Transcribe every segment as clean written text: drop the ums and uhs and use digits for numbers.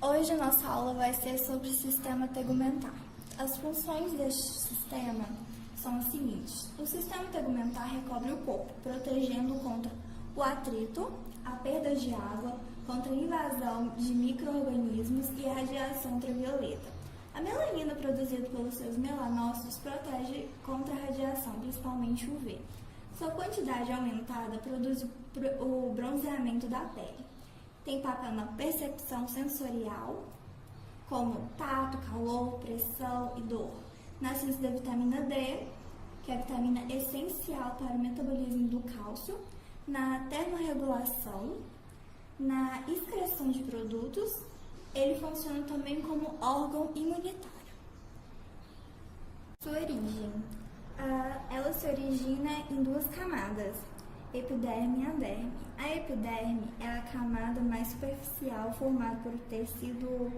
Hoje a nossa aula vai ser sobre o sistema tegumentar. As funções deste sistema são as seguintes. O sistema tegumentar recobre o corpo, protegendo contra o atrito, a perda de água, contra a invasão de micro-organismos e a radiação ultravioleta. A melanina produzida pelos seus melanócitos protege contra a radiação, principalmente UV. Sua quantidade aumentada produz o bronzeamento da pele. Tem papel na percepção sensorial, como tato, calor, pressão e dor. Na síntese da vitamina D, que é a vitamina essencial para o metabolismo do cálcio. Na termorregulação, na excreção de produtos. Ele funciona também como órgão imunitário. Sua origem. Ela se origina em duas camadas, epiderme e aderme. A epiderme é a camada mais superficial formada por tecido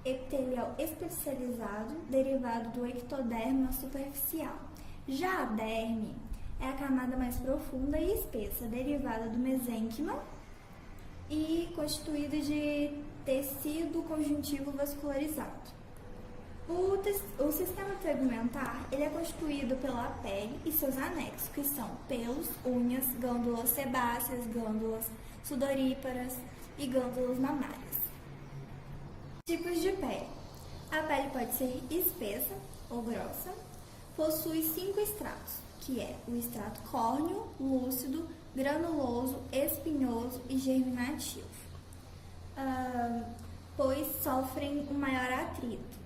epitelial especializado, derivado do ectoderma superficial. Já a derme é a camada mais profunda e espessa, derivada do mesênquima e constituída de tecido conjuntivo vascularizado. O sistema tegumentar ele é constituído pela pele e seus anexos, que são pelos, unhas, glândulas sebáceas, glândulas sudoríparas e glândulas mamárias. Tipos de pele. A pele pode ser espessa ou grossa. Possui 5 estratos, que é o estrato córneo, lúcido, granuloso, espinhoso e germinativo, pois sofrem um maior atrito.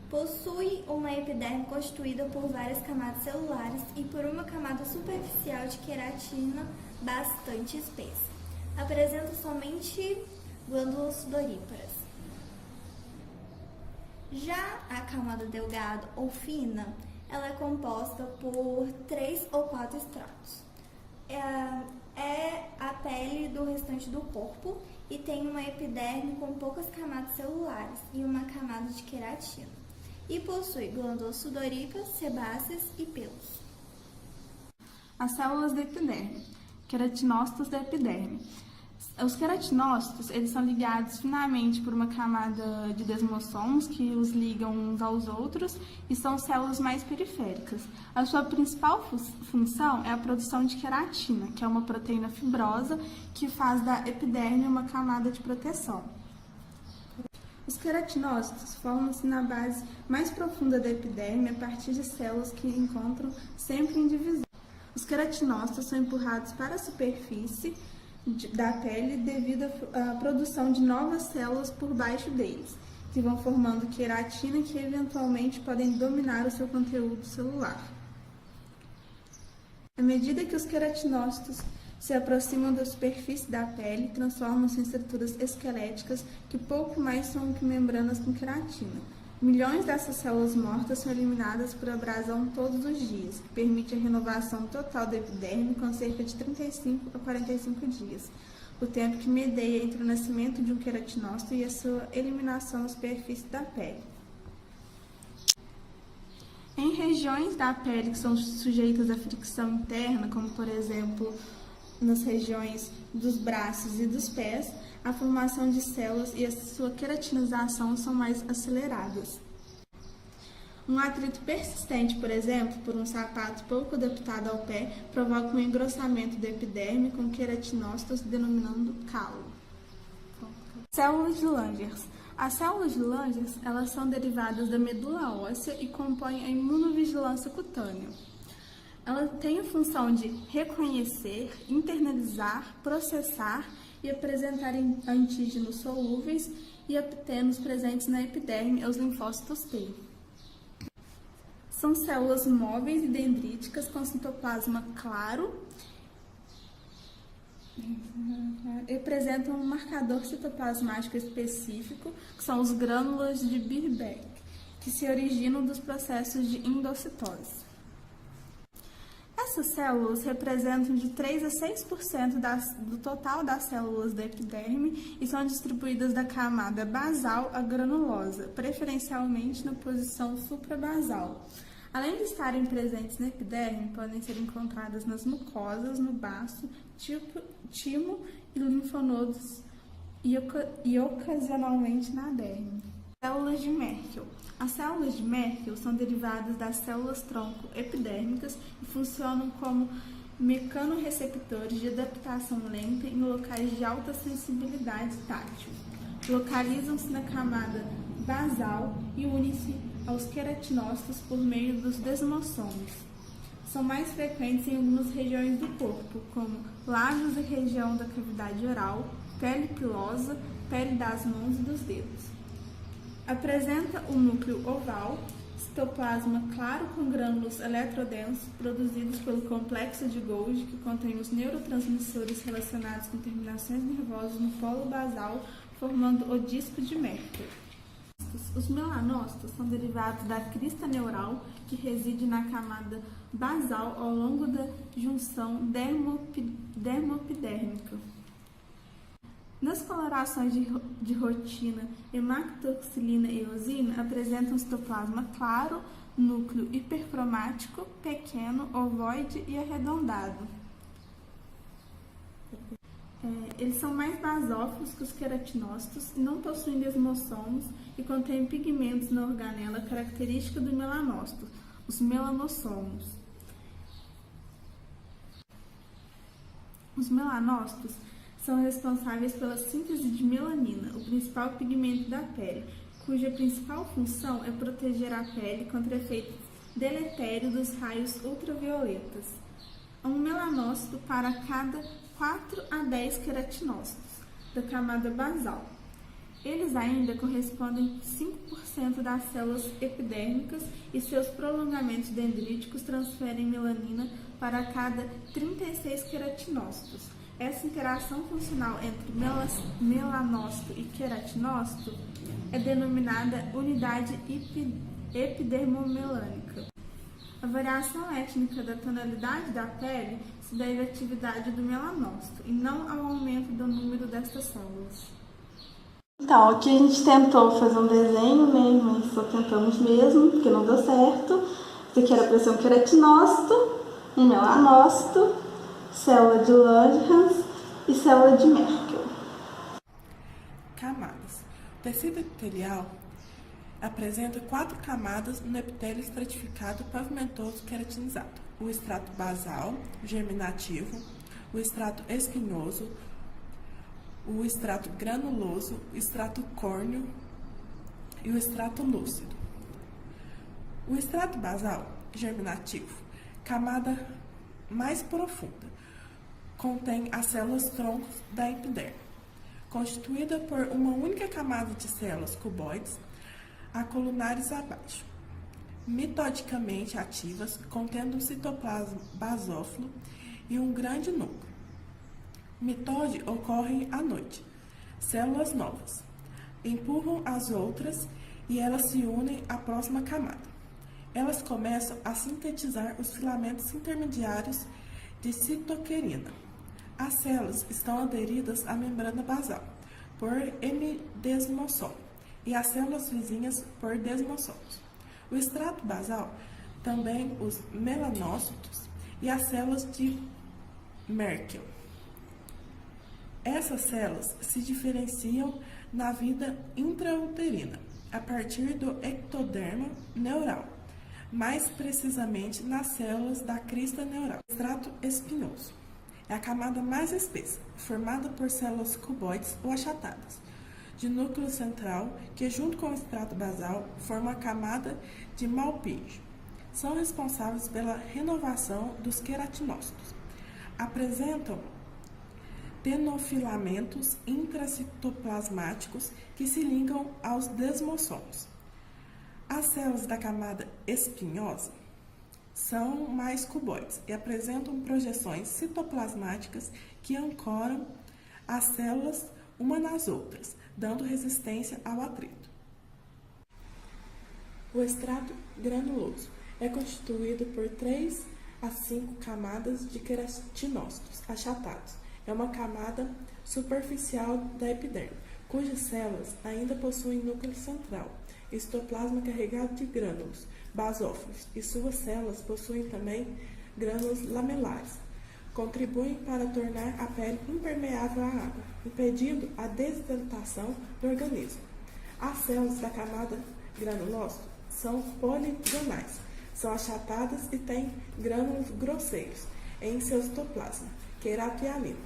Possui uma epiderme constituída por várias camadas celulares e por uma camada superficial de queratina bastante espessa. Apresenta somente glândulas sudoríparas. Já a camada delgada ou fina, ela é composta por 3 ou 4 estratos. É a pele do restante do corpo e tem uma epiderme com poucas camadas celulares e uma camada de queratina. E possui glândulas sudoríparas, sebáceas e pelos. As células da epiderme, queratinócitos da epiderme. Os queratinócitos, eles são ligados finamente por uma camada de desmossomos que os ligam uns aos outros e são células mais periféricas. A sua principal função é a produção de queratina, que é uma proteína fibrosa que faz da epiderme uma camada de proteção. Os queratinócitos formam-se na base mais profunda da epiderme a partir de células que encontram sempre em divisão. Os queratinócitos são empurrados para a superfície da pele devido à produção de novas células por baixo deles, que vão formando queratina que eventualmente podem dominar o seu conteúdo celular. À medida que os queratinócitos se aproximam da superfície da pele, transformam-se em estruturas esqueléticas que pouco mais são que membranas com queratina. Milhões dessas células mortas são eliminadas por abrasão todos os dias, que permite a renovação total da epiderme com cerca de 35 a 45 dias, o tempo que medeia entre o nascimento de um queratinócito e a sua eliminação na superfície da pele. Em regiões da pele que são sujeitas à fricção interna, como por exemplo nas regiões dos braços e dos pés, a formação de células e a sua queratinização são mais aceleradas. Um atrito persistente, por exemplo, por um sapato pouco adaptado ao pé, provoca um engrossamento da epiderme com queratinócitos, denominando calo. Células de Langerhans. As células de Langerhans, elas são derivadas da medula óssea e compõem a imunovigilância cutânea. Ela tem a função de reconhecer, internalizar, processar e apresentar antígenos solúveis e aptenos presentes na epiderme e os linfócitos T. São células móveis e dendríticas com citoplasma claro e apresentam um marcador citoplasmático específico, que são os grânulos de Birbeck, que se originam dos processos de endocitose. Essas células representam de 3 a 6% do total das células da epiderme e são distribuídas da camada basal à granulosa, preferencialmente na posição suprabasal. Além de estarem presentes na epiderme, podem ser encontradas nas mucosas, no baço, timo e linfonodos e ocasionalmente na derme. Células de Merkel. As células de Merkel são derivadas das células-tronco epidérmicas e funcionam como mecanorreceptores de adaptação lenta em locais de alta sensibilidade tátil. Localizam-se na camada basal e unem-se aos queratinócitos por meio dos desmossomos. São mais frequentes em algumas regiões do corpo, como lábios e região da cavidade oral, pele pilosa, pele das mãos e dos dedos. Apresenta o núcleo oval, citoplasma claro com grânulos eletrodensos produzidos pelo complexo de Golgi, que contém os neurotransmissores relacionados com terminações nervosas no polo basal, formando o disco de Merkel. Os melanócitos são derivados da crista neural, que reside na camada basal ao longo da junção dermopidérmica. Nas colorações de rotina, hematoxilina e eosina apresentam citoplasma claro, núcleo hipercromático, pequeno, ovoide e arredondado. Eles são mais basófilos que os queratinócitos e não possuem desmossomos e contêm pigmentos na organela característica do melanócito, os melanossomos. Os melanócitos são responsáveis pela síntese de melanina, o principal pigmento da pele, cuja principal função é proteger a pele contra efeitos deletérios dos raios ultravioletas. Há um melanócito para cada 4 a 10 queratinócitos da camada basal. Eles ainda correspondem a 5% das células epidérmicas e seus prolongamentos dendríticos transferem melanina para cada 36 queratinócitos. Essa interação funcional entre melanócito e queratinócito é denominada unidade epidermomelânica. A variação étnica da tonalidade da pele se deve à atividade do melanócito e não ao aumento do número destas células. Então, aqui a gente tentou fazer um desenho, né, mas só tentamos mesmo, porque não deu certo. Isso aqui era para ser um queratinócito, um melanócito, célula de Langerhans e célula de Merkel. Camadas. O tecido epitelial apresenta 4 camadas no epitélio estratificado pavimentoso queratinizado: o extrato basal, germinativo, o extrato espinhoso, o extrato granuloso, o extrato córneo e o extrato lúcido. O extrato basal, germinativo, camada mais profunda, contém as células-troncos da epiderme, constituída por uma única camada de células cuboides acolunares abaixo, mitodicamente ativas, contendo um citoplasma basófilo e um grande núcleo. Mitose ocorre à noite. Células novas empurram as outras e elas se unem à próxima camada. Elas começam a sintetizar os filamentos intermediários de citoquerina. As células estão aderidas à membrana basal por hemidesmossomo e as células vizinhas por desmossomos. O extrato basal, também os melanócitos e as células de Merkel. Essas células se diferenciam na vida intrauterina, a partir do ectoderma neural, mais precisamente nas células da crista neural. O extrato espinhoso é a camada mais espessa, formada por células cuboides ou achatadas, de núcleo central, que junto com o extrato basal forma a camada de Malpighi. São responsáveis pela renovação dos queratinócitos. Apresentam tenofilamentos intracitoplasmáticos que se ligam aos desmossomos. As células da camada espinhosa são mais cuboides e apresentam projeções citoplasmáticas que ancoram as células uma nas outras, dando resistência ao atrito. O extrato granuloso é constituído por 3 a 5 camadas de queratinócitos achatados. É uma camada superficial da epiderme, cujas células ainda possuem núcleo central, citoplasma carregado de grânulos basófilos, e suas células possuem também grânulos lamelares, contribuem para tornar a pele impermeável à água, impedindo a desidratação do organismo. As células da camada granulócita são poligonais, são achatadas e têm grânulos grosseiros em seu citoplasma, querato e hialina,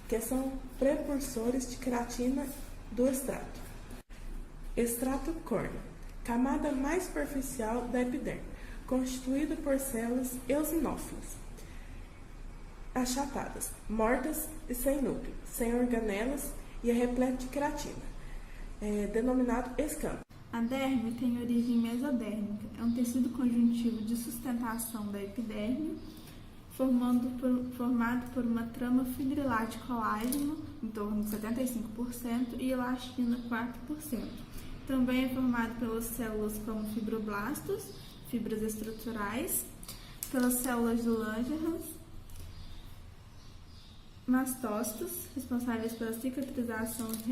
que são precursores de queratina do extrato. Extrato córneo, camada mais superficial da epiderme, constituída por células eosinófilas, achatadas, mortas e sem núcleo, sem organelas e é repleto de queratina, denominado escampo. A derme tem origem mesodérmica, é um tecido conjuntivo de sustentação da epiderme, formado por uma trama fibrilar de colágeno, em torno de 75%, e elastina, 4%. Também é formado pelas células como fibroblastos, fibras estruturais, pelas células de Langerhans, mastócitos, responsáveis pela cicatrização de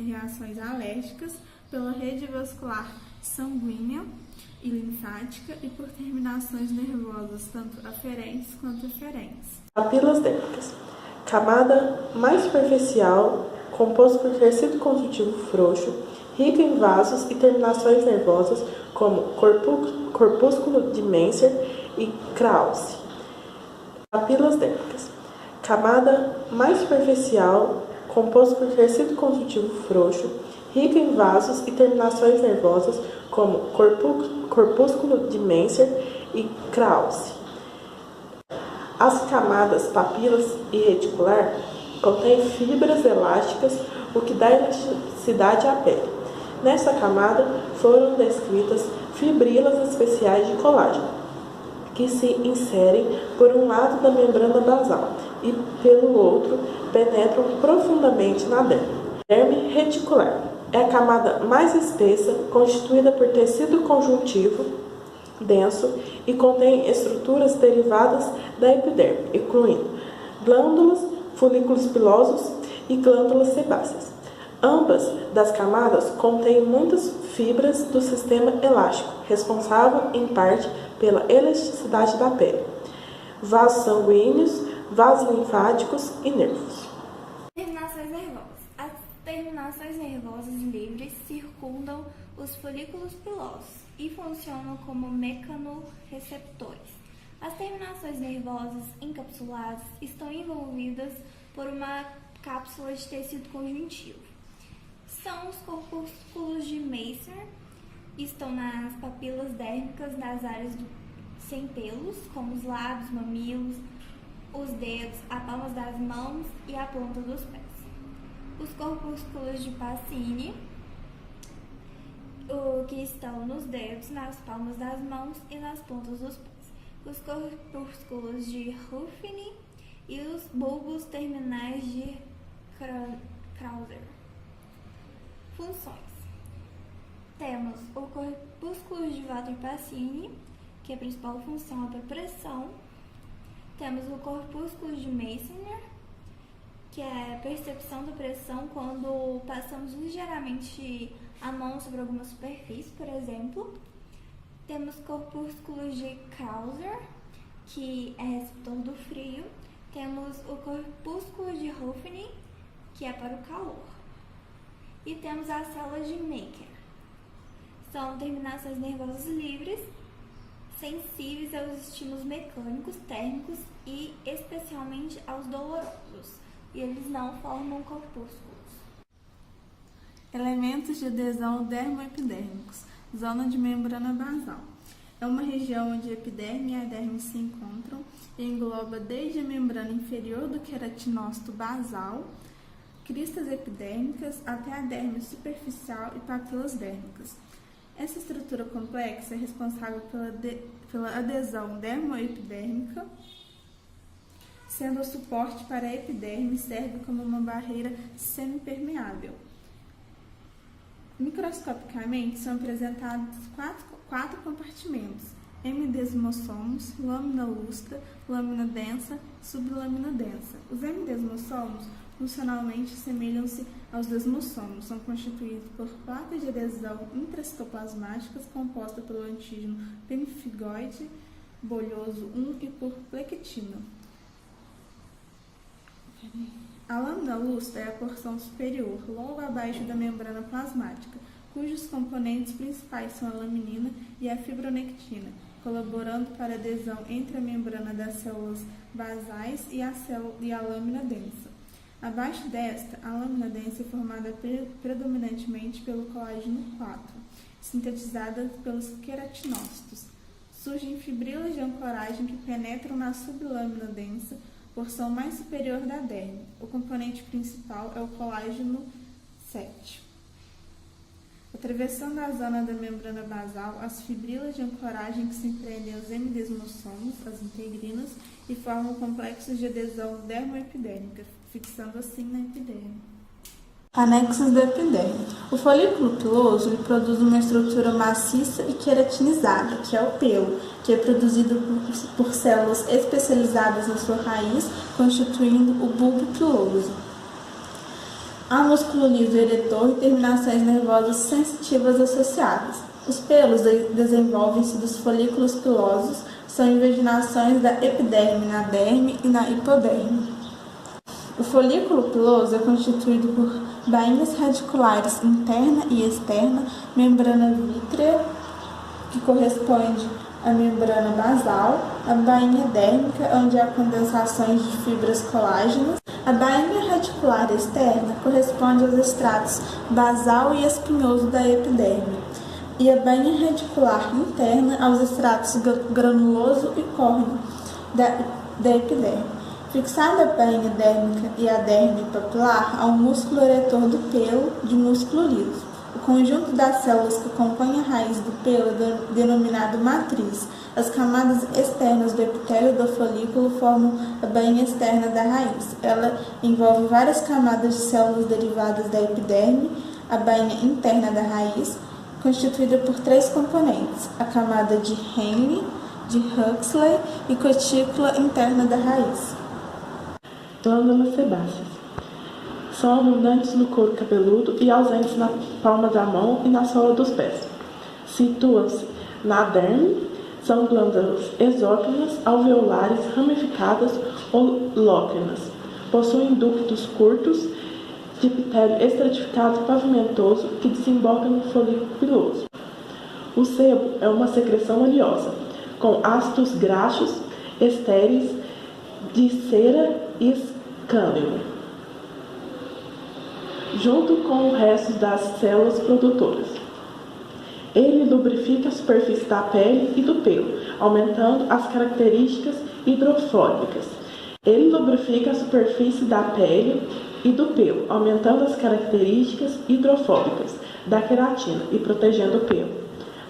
reações alérgicas, pela rede vascular sanguínea e linfática e por terminações nervosas, tanto aferentes quanto eferentes. Papilas dérmicas. Camada mais superficial, composta por tecido conjuntivo frouxo, rica em vasos e terminações nervosas, como corpúsculo de Menser e Krause. Papilas dérmicas. Camada mais superficial, composta por tecido conjuntivo frouxo, rica em vasos e terminações nervosas, como corpúsculo de Menser e Krause. As camadas papilas e reticular contêm fibras elásticas, o que dá elasticidade à pele. Nesta camada foram descritas fibrilas especiais de colágeno, que se inserem por um lado da membrana basal e, pelo outro, penetram profundamente na derme. Derme reticular é a camada mais espessa, constituída por tecido conjuntivo denso e contém estruturas derivadas da epiderme, incluindo glândulas, folículos pilosos e glândulas sebáceas. Ambas das camadas contêm muitas fibras do sistema elástico, responsável em parte pela elasticidade da pele, vasos sanguíneos, vasos linfáticos e nervos. Terminações nervosas. As terminações nervosas livres circundam os folículos pilosos e funcionam como mecanorreceptores. As terminações nervosas encapsuladas estão envolvidas por uma cápsula de tecido conjuntivo. São os corpúsculos de Menser, estão nas papilas dérmicas das áreas sem pelos, como os lábios, mamilos, os dedos, as palmas das mãos e a ponta dos pés. Os corpúsculos de Pacini, que estão nos dedos, nas palmas das mãos e nas pontas dos pés. Os corpúsculos de Ruffini e os bulbos terminais de Krauser. Funções. Temos o corpúsculo de Walter Pacini, que a principal função é para pressão. Temos o corpúsculo de Meissner, que é a percepção da pressão quando passamos ligeiramente a mão sobre alguma superfície, por exemplo. Temos corpúsculos de Krauser, que é receptor do frio. Temos o corpúsculo de Ruffini, que é para o calor. E temos as células de Mecher. São terminações nervosas livres, sensíveis aos estímulos mecânicos, térmicos e especialmente aos dolorosos. E eles não formam corpúsculos. Elementos de adesão dermoepidérmicos. Zona de membrana basal. É uma região onde a epiderme e a derme se encontram e engloba desde a membrana inferior do queratinócito basal, cristas epidérmicas, até a derme superficial e papilas dérmicas. Essa estrutura complexa é responsável pela adesão dermoepidérmica, sendo o suporte para a epiderme e serve como uma barreira semipermeável. Microscopicamente, são apresentados quatro compartimentos: hemidesmossomos, lâmina lustra, lâmina densa, sublâmina densa. Os hemidesmossomos funcionalmente semelham-se aos desmossomos. São constituídos por placas de adesão intracitoplasmáticas composta pelo antígeno pemfigoide bolhoso 1 e por plequitina. A lâmina lúcida é a porção superior, logo abaixo da membrana plasmática, cujos componentes principais são a laminina e a fibronectina, colaborando para a adesão entre a membrana das células basais e a lâmina densa. Abaixo desta, a lâmina densa é formada predominantemente pelo colágeno 4, sintetizada pelos queratinócitos. Surgem fibrilas de ancoragem que penetram na sublâmina densa, porção mais superior da derme. O componente principal é o colágeno 7. Atravessando a zona da membrana basal, as fibrilas de ancoragem que se prendem aos hemidesmossomos, as integrinas, e formam complexos de adesão dermoepidérmica, fixando assim na epiderme. Anexos da epiderme. O folículo piloso ele produz uma estrutura maciça e queratinizada, que é o pelo, que é produzido por células especializadas na sua raiz, constituindo o bulbo piloso. Há músculo liso eretor e terminações nervosas sensitivas associadas. Os pelos desenvolvem-se dos folículos pilosos, são invaginações da epiderme na derme e na hipoderme. O folículo piloso é constituído por bainhas radiculares interna e externa, membrana vítrea, que corresponde à membrana basal, a bainha dérmica, onde há condensações de fibras colágenas. A bainha radicular externa corresponde aos estratos basal e espinhoso da epiderme, e a bainha radicular interna aos estratos granuloso e córneo da epiderme. Fixada a bainha dérmica e a derme papilar, há um músculo eretor do pelo de músculo liso. O conjunto das células que compõem a raiz do pelo é denominado matriz. As camadas externas do epitélio do folículo formam a bainha externa da raiz. Ela envolve várias camadas de células derivadas da epiderme, a bainha interna da raiz, constituída por 3 componentes: a camada de Henle, de Huxley e cutícula interna da raiz. Glândulas sebáceas. São abundantes no couro cabeludo e ausentes na palma da mão e na sola dos pés. Situam-se na derme, são glândulas exócrinas, alveolares, ramificadas ou lócrinas. Possuem ductos curtos de epitélio estratificado pavimentoso que desemboca no folículo piloso. O sebo é uma secreção oleosa, com ácidos graxos estéreis de cera e escânio, junto com o resto das células produtoras. Ele lubrifica a superfície da pele e do pelo, aumentando as características hidrofóbicas. Ele lubrifica a superfície da pele e do pelo, aumentando as características hidrofóbicas da queratina e protegendo o pelo.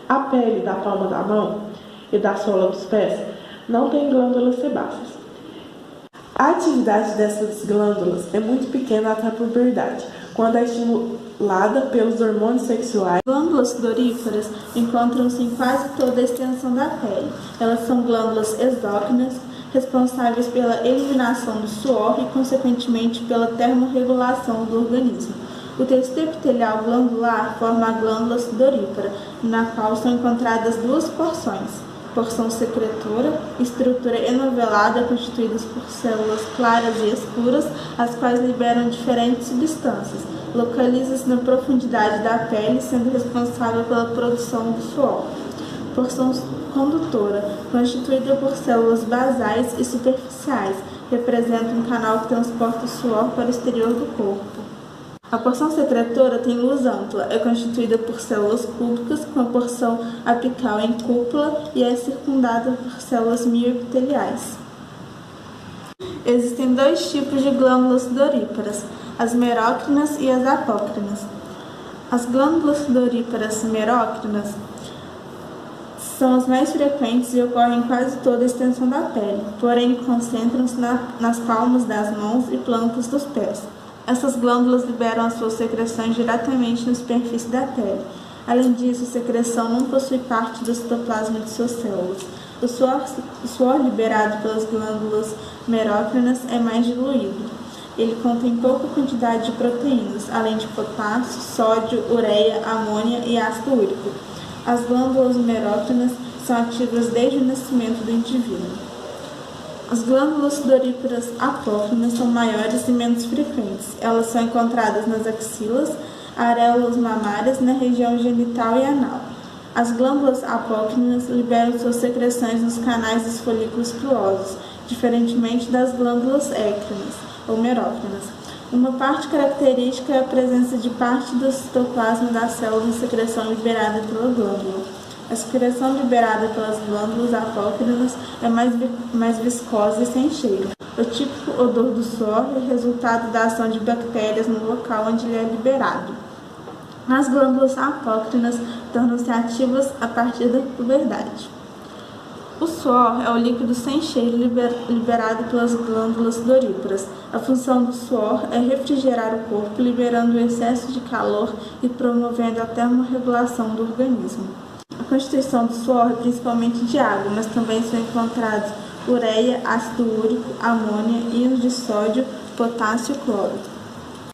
A pele da palma da mão e da sola dos pés não tem glândulas sebáceas. A atividade dessas glândulas é muito pequena até a puberdade, quando é estimulada pelos hormônios sexuais. As glândulas sudoríparas encontram-se em quase toda a extensão da pele. Elas são glândulas exócrinas, responsáveis pela eliminação do suor e, consequentemente, pela termorregulação do organismo. O tecido epitelial glandular forma a glândula sudorípara, na qual são encontradas 2 porções. Porção secretora, estrutura enovelada constituídas por células claras e escuras, as quais liberam diferentes substâncias. Localiza-se na profundidade da pele, sendo responsável pela produção do suor. Porção condutora, constituída por células basais e superficiais, representa um canal que transporta o suor para o exterior do corpo. A porção secretora tem luz ampla, é constituída por células cúbicas com a porção apical em cúpula e é circundada por células mioepiteliais. Existem 2 tipos de glândulas sudoríparas, as merócrinas e as apócrinas. As glândulas sudoríparas merócrinas são as mais frequentes e ocorrem em quase toda a extensão da pele, porém concentram-se nas palmas das mãos e plantas dos pés. Essas glândulas liberam as suas secreções diretamente na superfície da pele. Além disso, a secreção não possui parte do citoplasma de suas células. O suor liberado pelas glândulas merócrinas é mais diluído. Ele contém pouca quantidade de proteínas, além de potássio, sódio, ureia, amônia e ácido úrico. As glândulas merócrinas são ativas desde o nascimento do indivíduo. As glândulas sudoríparas apócrinas são maiores e menos frequentes. Elas são encontradas nas axilas, areolas mamárias, na região genital e anal. As glândulas apócrinas liberam suas secreções nos canais dos folículos pilosos, diferentemente das glândulas écrinas ou merócrinas. Uma parte característica é a presença de parte do citoplasma da célula em secreção liberada pela glândula. A secreção liberada pelas glândulas apócrinas é mais viscosa e sem cheiro. O típico odor do suor é resultado da ação de bactérias no local onde ele é liberado. As glândulas apócrinas tornam-se ativas a partir da puberdade. O suor é o líquido sem cheiro liberado pelas glândulas sudoríparas. A função do suor é refrigerar o corpo, liberando o excesso de calor e promovendo a termorregulação do organismo. A constituição do suor é principalmente de água, mas também são encontrados ureia, ácido úrico, amônia, íons de sódio, potássio e cloro.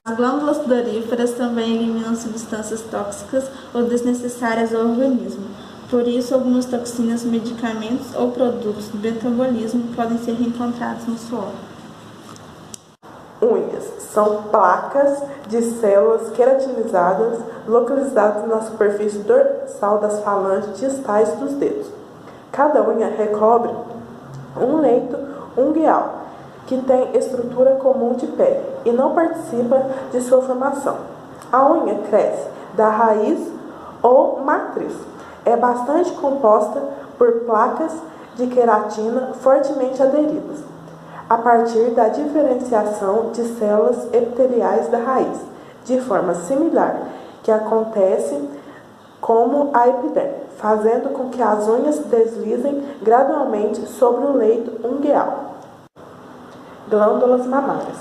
As glândulas sudoríparas também eliminam substâncias tóxicas ou desnecessárias ao organismo. Por isso, algumas toxinas, medicamentos ou produtos do metabolismo podem ser encontrados no suor. Unhas são placas de células queratinizadas localizadas na superfície dorsal das falanges distais dos dedos. Cada unha recobre um leito ungueal, que tem estrutura comum de pele e não participa de sua formação. A unha cresce da raiz ou matriz. É bastante composta por placas de queratina fortemente aderidas, a partir da diferenciação de células epiteliais da raiz, de forma similar que acontece como a epiderme, fazendo com que as unhas deslizem gradualmente sobre o leito ungueal. Glândulas mamárias.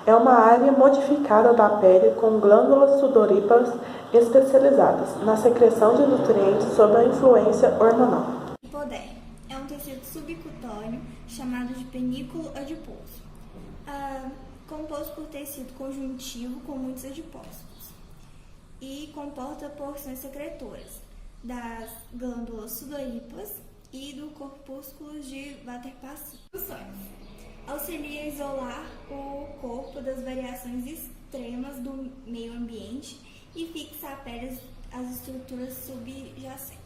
É uma área modificada da pele com glândulas sudoríparas especializadas na secreção de nutrientes sob a influência hormonal. Hipodérmico é um tecido subcutâneo chamado de penículo adiposo, composto por tecido conjuntivo com muitos adipócitos e comporta porções secretoras das glândulas sudoríparas e do corpúsculo de Vater-Passi. Auxilia a isolar o corpo das variações extremas do meio ambiente e fixa a pele às estruturas subjacentes.